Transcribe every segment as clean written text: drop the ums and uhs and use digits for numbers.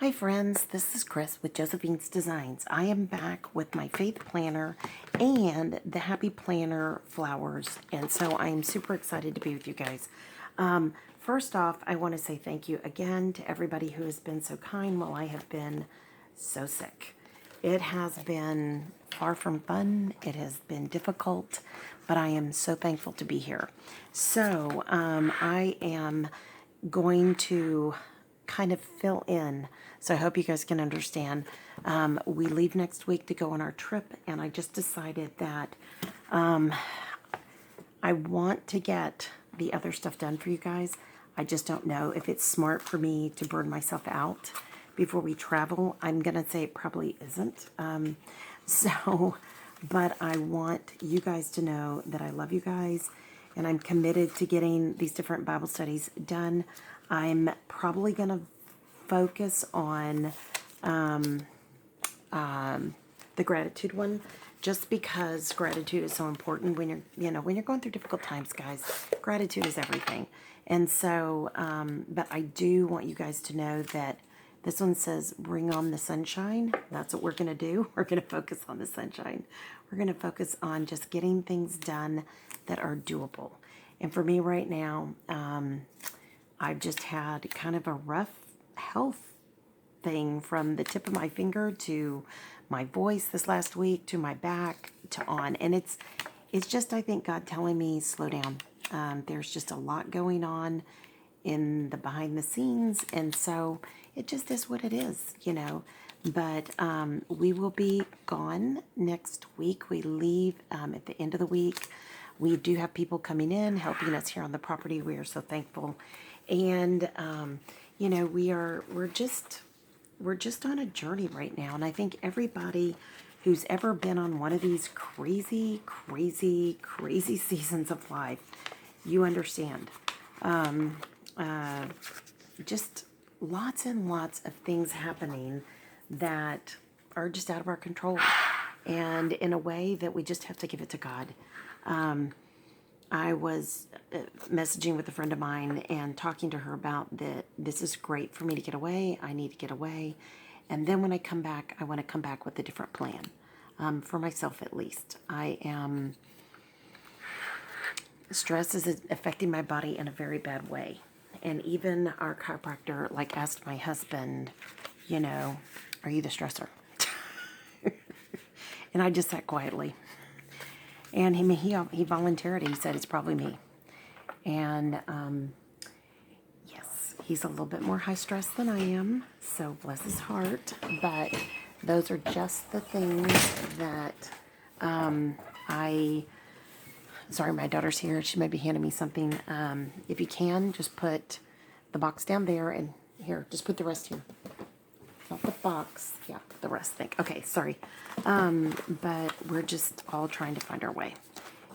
Hi friends, this is Chris with Josephine's Designs. I am back with my faith planner and the happy planner flowers, and so I am super excited to be with you guys. First off, I want to say thank you again to everybody who has been so kind while I have been so sick. It has been far from fun. It has been difficult, but I am so thankful to be here. So I am going to kind of fill in. So I hope you guys can understand. We leave next week to go on our trip, and I just decided that I want to get the other stuff done for you guys. I just don't know if it's smart for me to burn myself out before we travel. I'm going to say it probably isn't. But I want you guys to know that I love you guys, and I'm committed to getting these different Bible studies done. I'm probably going to focus on the gratitude one, just because gratitude is so important when you're going through difficult times, guys. Gratitude is everything. And so, but I do want you guys to know that this one says, bring on the sunshine. That's what we're going to do. We're going to focus on the sunshine. We're going to focus on just getting things done that are doable. And for me right now, I've just had kind of a rough health thing, from the tip of my finger to my voice this last week to my back to on. And it's just, I think, God telling me, slow down. There's just a lot going on in the behind the scenes. And so it just is what it is, But we will be gone next week. We leave at the end of the week. We do have people coming in, helping us here on the property. We are so thankful. And, we're just on a journey right now. And I think everybody who's ever been on one of these crazy, crazy, crazy seasons of life, you understand. Just lots and lots of things happening that are just out of our control. And in a way that we just have to give it to God. I was messaging with a friend of mine and talking to her about that this is great for me to get away. I need to get away. And then when I come back, I want to come back with a different plan, for myself at least. Stress is affecting my body in a very bad way. And even our chiropractor asked my husband, are you the stressor? And I just sat quietly. And he volunteered. He said it's probably me. And yes, he's a little bit more high stress than I am. So bless his heart. But those are just the things that sorry, my daughter's here. She may be handing me something. If you can, just put the box down there, and here, just put the rest here. Not the box. Yeah, the rest, think. Okay, sorry. But we're just all trying to find our way.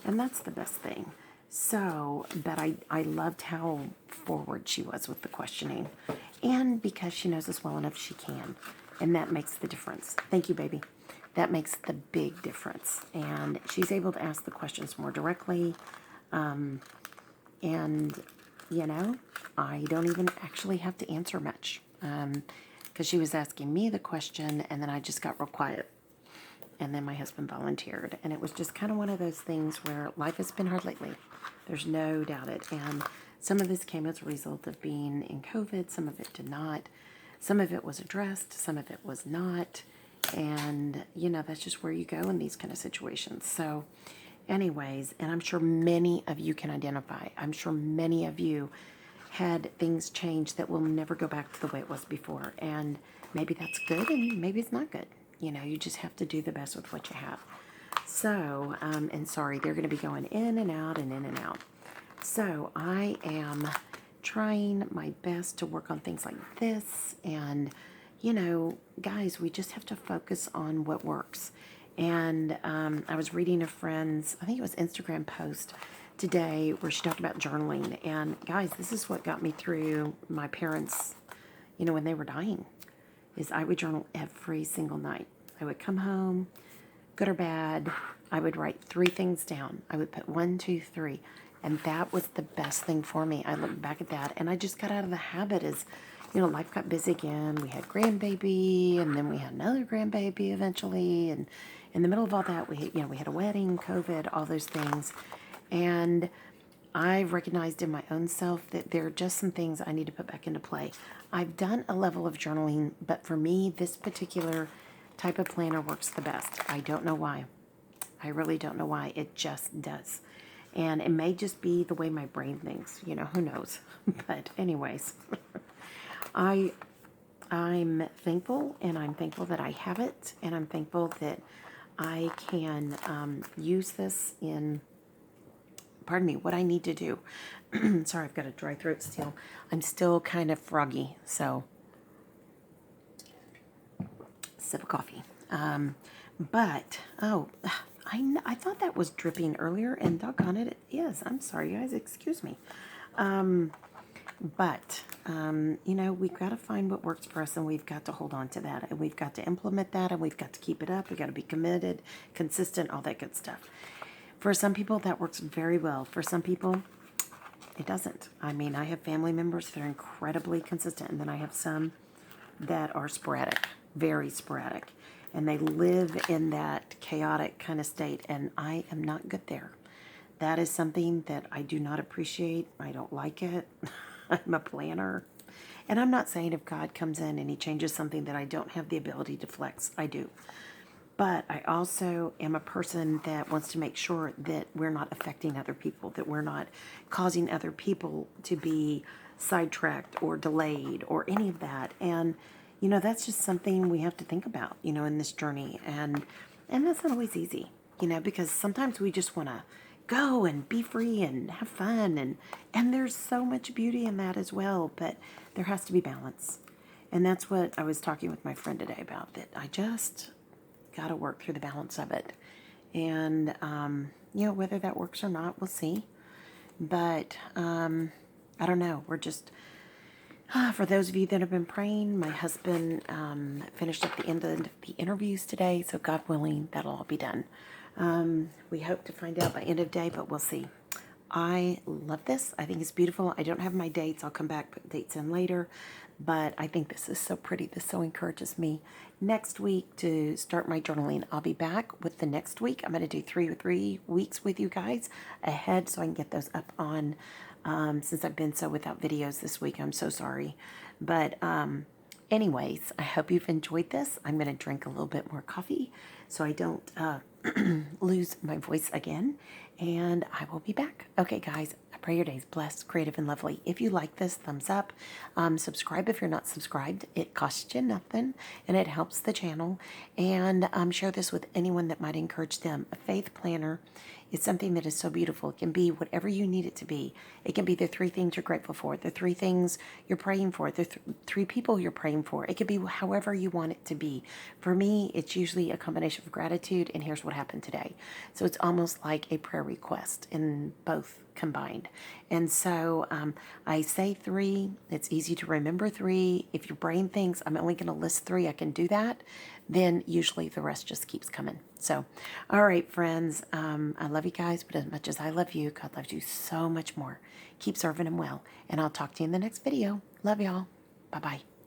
And that's the best thing. So, but I loved how forward she was with the questioning. And because she knows us well enough, she can. And that makes the difference. Thank you, baby. That makes the big difference. And she's able to ask the questions more directly. And, I don't even actually have to answer much. Because she was asking me the question, and then I just got real quiet. And then my husband volunteered. And it was just kind of one of those things where life has been hard lately. There's no doubt it. And some of this came as a result of being in COVID. Some of it did not. Some of it was addressed. Some of it was not. And, that's just where you go in these kind of situations. So anyways, and I'm sure many of you can identify. I'm sure many of you had things change that will never go back to the way it was before. And maybe that's good, and maybe it's not good. You just have to do the best with what you have. So, and sorry, they're going to be going in and out and in and out. So I am trying my best to work on things like this. And, guys, we just have to focus on what works. And I was reading a friend's, I think it was Instagram post today, where she talked about journaling. And guys, this is what got me through my parents, when they were dying, is I would journal every single night. I would come home, good or bad, I would write 3 things down. I would put 1, 2, 3. And that was the best thing for me. I look back at that, and I just got out of the habit as, you know, life got busy again. We had grandbaby, and then we had another grandbaby eventually. And in the middle of all that, we had a wedding, COVID, all those things. And I've recognized in my own self that there are just some things I need to put back into play. I've done a level of journaling, but for me, this particular type of planner works the best. I don't know why. I really don't know why. It just does. And it may just be the way my brain thinks. You know, who knows? But anyways, I'm thankful, and I'm thankful that I have it, and I'm thankful that I can use this in, pardon me, what I need to do. Sorry, I've got a dry throat still. I'm still kind of froggy, so sip of coffee. But, oh, I thought that was dripping earlier, and doggone it, it is. I'm sorry, guys. Excuse me. But, you know, we've got to find what works for us, and we've got to hold on to that, and we've got to implement that, and we've got to keep it up. We've got to be committed, consistent, all that good stuff. For some people, that works very well. For some people, it doesn't. I mean, I have family members that are incredibly consistent, and then I have some that are sporadic, very sporadic, and they live in that chaotic kind of state, and I am not good there. That is something that I do not appreciate. I don't like it. I'm a planner. And I'm not saying if God comes in and he changes something that I don't have the ability to flex. I do. But I also am a person that wants to make sure that we're not affecting other people, that we're not causing other people to be sidetracked or delayed or any of that. And, you know, that's just something we have to think about, you know, in this journey. And that's not always easy, you know, because sometimes we just want to go and be free and have fun. And there's so much beauty in that as well. But there has to be balance. And that's what I was talking with my friend today about, that I just got to work through the balance of it. And, you know, whether that works or not, we'll see. But I don't know. We're just, for those of you that have been praying, my husband finished up the end of the interviews today. So God willing, that'll all be done. We hope to find out by end of day, but we'll see. I love this. I think it's beautiful. I don't have my dates. I'll come back, put dates in later. But I think this is so pretty. This so encourages me. Next week to start my journaling, I'll be back with the next week. I'm going to do 3 weeks with you guys ahead so I can get those up on, since I've been so without videos this week. I'm so sorry. But anyways, I hope you've enjoyed this. I'm going to drink a little bit more coffee so I don't lose my voice again. And I will be back. Okay, guys, I pray your day's blessed, creative, and lovely. If you like this, thumbs up. Subscribe if you're not subscribed. It costs you nothing, and it helps the channel. And share this with anyone that might encourage them. A faith planner is something that is so beautiful. It can be whatever you need it to be. It can be the 3 things you're grateful for, the 3 things you're praying for, the 3 people you're praying for. It could be however you want it to be. For me, it's usually a combination of gratitude and here's what happened today. So it's almost like a prayer request in both combined. And so I say 3. It's easy to remember 3. If your brain thinks I'm only going to list 3, I can do that, then usually the rest just keeps coming. So, all right, friends, I love you guys, but as much as I love you, God loves you so much more. Keep serving him well, and I'll talk to you in the next video. Love y'all. Bye-bye.